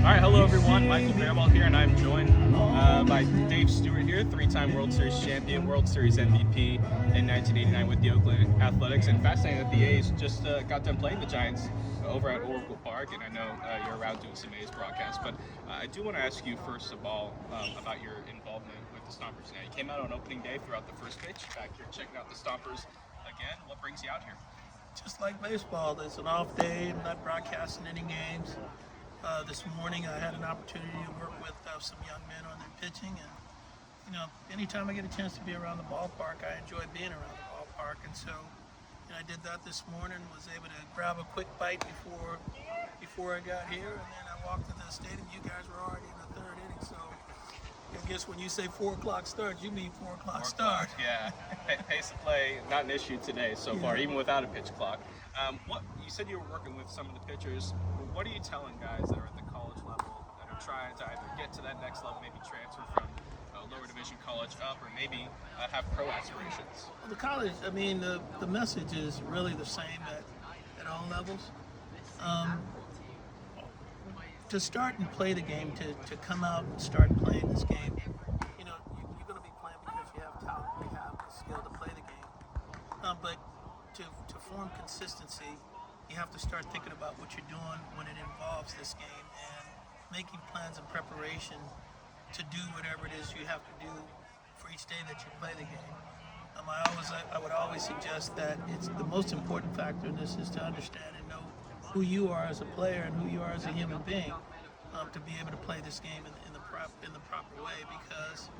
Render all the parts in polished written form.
All right, hello everyone. Michael Baribault here, and I'm joined by Dave Stewart here, three-time World Series champion, World Series MVP in 1989 with the Oakland Athletics. And fascinating that the A's just got done playing the Giants over at Oracle Park, and I know you're around doing some A's broadcasts, but I do want to ask you first of all about your involvement with the Stompers. Now, you came out on opening day throughout the first pitch, back here checking out the Stompers again. What brings you out here? Just like baseball, it's an off day. I'm not broadcasting any games. This morning I had an opportunity to work with some young men on their pitching, and anytime I get a chance to be around the ballpark, I enjoy being around the ballpark. And so, I did that this morning. Was able to grab a quick bite before I got here, and then I walked to the stadium. You guys were already in the third inning, so I guess when you say 4 o'clock start, you mean 4 o'clock start. Yeah, pace of play not an issue today so far, even without a pitch clock. What you said you were working with some of the pitchers. What are you telling guys that are at the college level that are trying to either get to that next level, maybe transfer from lower division college up, or maybe have pro aspirations? Well, the college, the message is really the same at all levels. To start and play the game, to come out and start playing this game, you're going to be playing because you have talent, you have the skill to play the game. But to form consistency, you have to start thinking about what you're doing when it involves this game and making plans and preparation to do whatever it is you have to do for each day that you play the game. I would always suggest that it's the most important factor in this is to understand and know who you are as a player and who you are as a human being, to be able to play this game in the proper way, because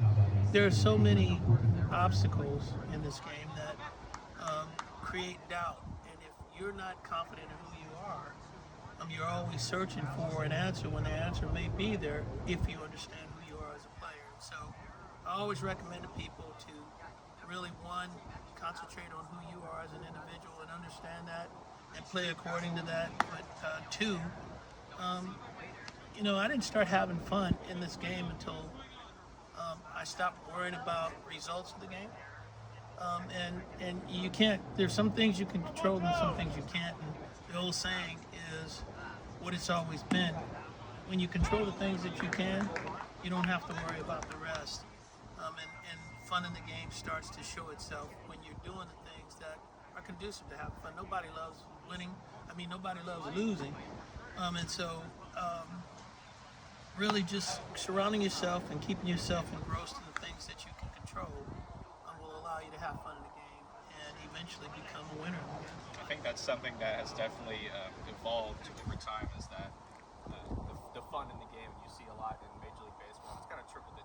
there are so many obstacles in this game that create doubt. And if you're not confident in who you are, you're always searching for an answer when the answer may be there if you understand who you are as a player. And so I always recommend to people to really, one, concentrate on who you are as an individual and understand that and play according to that. But two, I didn't start having fun in this game until I stopped worrying about results of the game. And you can't, there's some things you can control and some things you can't. And the old saying is what it's always been. When you control the things that you can, you don't have to worry about the rest. And fun in the game starts to show itself when you're doing the things that are conducive to have fun. Nobody loves winning. Nobody loves losing. And so really just surrounding yourself and keeping yourself engrossed in the things that you can control will allow you to have fun in the game and eventually become a winner. I think that's something that has definitely evolved over time, is that the fun in the game you see a lot in Major League Baseball. It's kind of trickled it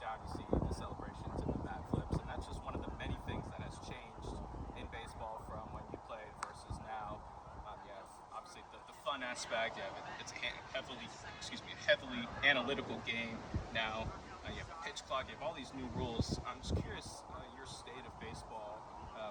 down. You see the celebrations and the bat flips, and that's just one of the many things that has changed in baseball from when you played versus now. You have obviously the fun aspect. It's a heavily analytical game now. You have a pitch clock. You have all these new rules. I'm just curious your state of baseball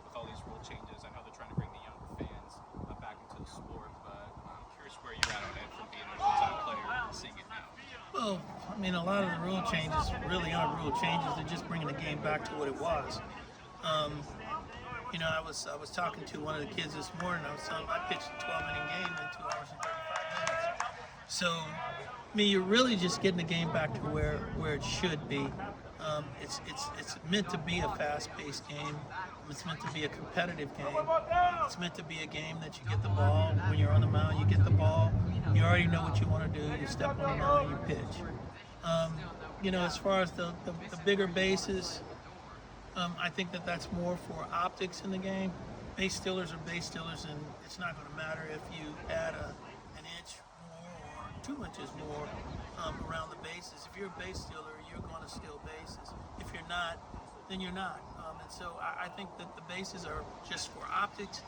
with all these rule changes. I know they're trying to bring the younger fans back into the sport, but I'm curious where you're at on it from being a full-time player and seeing it now. Well, a lot of the rule changes really aren't rule changes. They're just bringing the game back to what it was. I was talking to one of the kids this morning. I was telling him I pitched a 12-inning game in 2 hours and 35 minutes. So, you're really just getting the game back to where it should be. It's meant to be a fast-paced game. It's meant to be a competitive game. It's meant to be a game that you get the ball when you're on the mound. You get the ball. You already know what you want to do. You step on the mound, you pitch. As far as the bigger bases, I think that's more for optics in the game. Base stealers are base stealers, and it's not going to matter if you add an inch more or 2 inches more around the bases. If you're a base stealer, you're going to steal bases. If you're not, then you're not. And so I think that the bases are just for optics.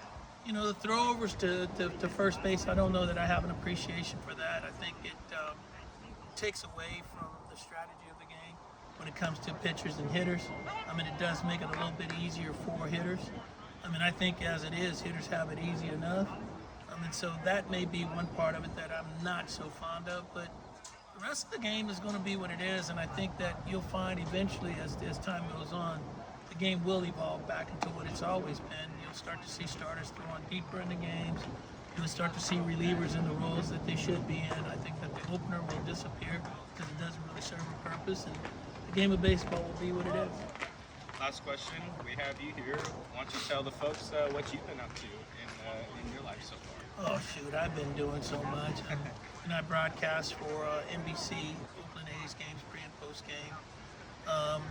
The throwovers to first base, I don't know that I have an appreciation for that. I think it takes away from the strategy of the game when it comes to pitchers and hitters. It does make it a little bit easier for hitters. I think as it is, hitters have it easy enough. So that may be one part of it that I'm not so fond of, but the rest of the game is going to be what it is, and I think that you'll find eventually as time goes on, the game will evolve back into what it's always been. You'll start to see starters throwing deeper in the games. You'll start to see relievers in the roles that they should be in. I think that the opener will disappear because it doesn't really serve a purpose, and the game of baseball will be what it is. Last question. We have you here. Why don't you tell the folks what you've been up to in your life so far? Oh shoot, I've been doing so much. And I broadcast for NBC, Oakland A's games, pre and post game. I'm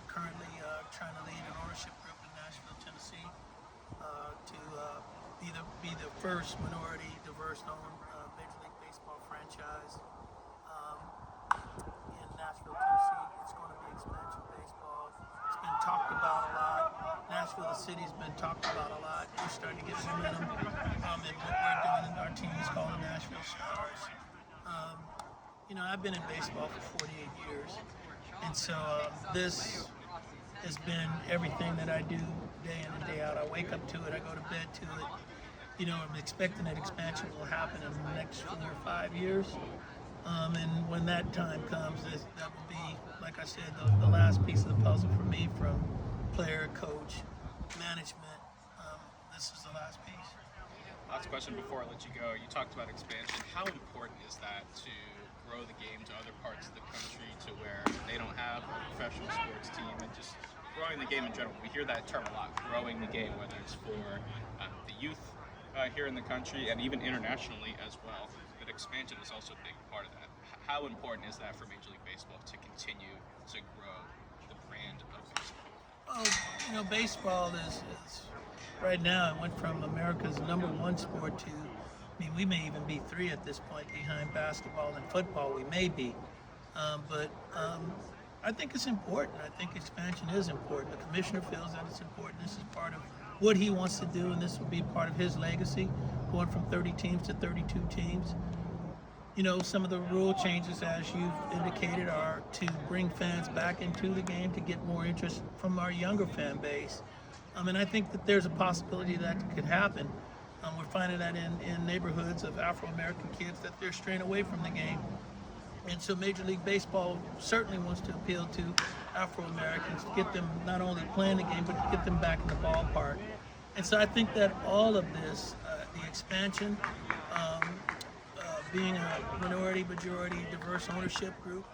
currently trying to lead an ownership group in Nashville, Tennessee, to be the first minority diverse-owned Major League Baseball franchise in Nashville, Tennessee. It's going to be expansion baseball. It's been talked about a lot. Nashville, the city's been talked about a lot. We're starting to get momentum in what we're doing, and our team is called the Nashville Stars. I've been in baseball for 48 years, and so this has been everything that I do day in and day out. I wake up to it, I go to bed to it. I'm expecting that expansion will happen in the next 4 or 5 years. And when that time comes, that will be, like I said, the last piece of the puzzle for me, from player, coach, management. This is the last piece. Last question before I let you go. You talked about expansion. How important is that to grow the game to other parts of the country, to where they don't have a professional sports team, and just growing the game in general? We hear that term a lot, growing the game, whether it's for the youth here in the country and even internationally as well. But expansion is also a big part of that. How important is that for Major League Baseball to continue to grow the brand of baseball? Baseball is right now, it went from America's #1 sport to, we may even be 3 at this point behind basketball and football. We may be. But I think it's important. I think expansion is important. The commissioner feels that it's important. This is part of what he wants to do, and this will be part of his legacy, going from 30 teams to 32 teams. Some of the rule changes, as you've indicated, are to bring fans back into the game, to get more interest from our younger fan base. And I think that there's a possibility that could happen. We're finding that in neighborhoods of Afro-American kids that they're straying away from the game. And so Major League Baseball certainly wants to appeal to Afro-Americans, to get them not only playing the game, but to get them back in the ballpark. And so I think that all of this, the expansion, being a minority, majority, diverse ownership group,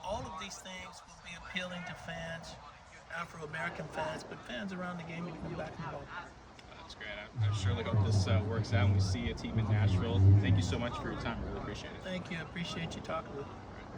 all of these things will be appealing to fans, Afro-American fans, but fans around the game to come back in the ballpark. That's great. I surely hope this works out and we see a team in Nashville. Thank you so much for your time. I really appreciate it. Thank you. I appreciate you talking with me.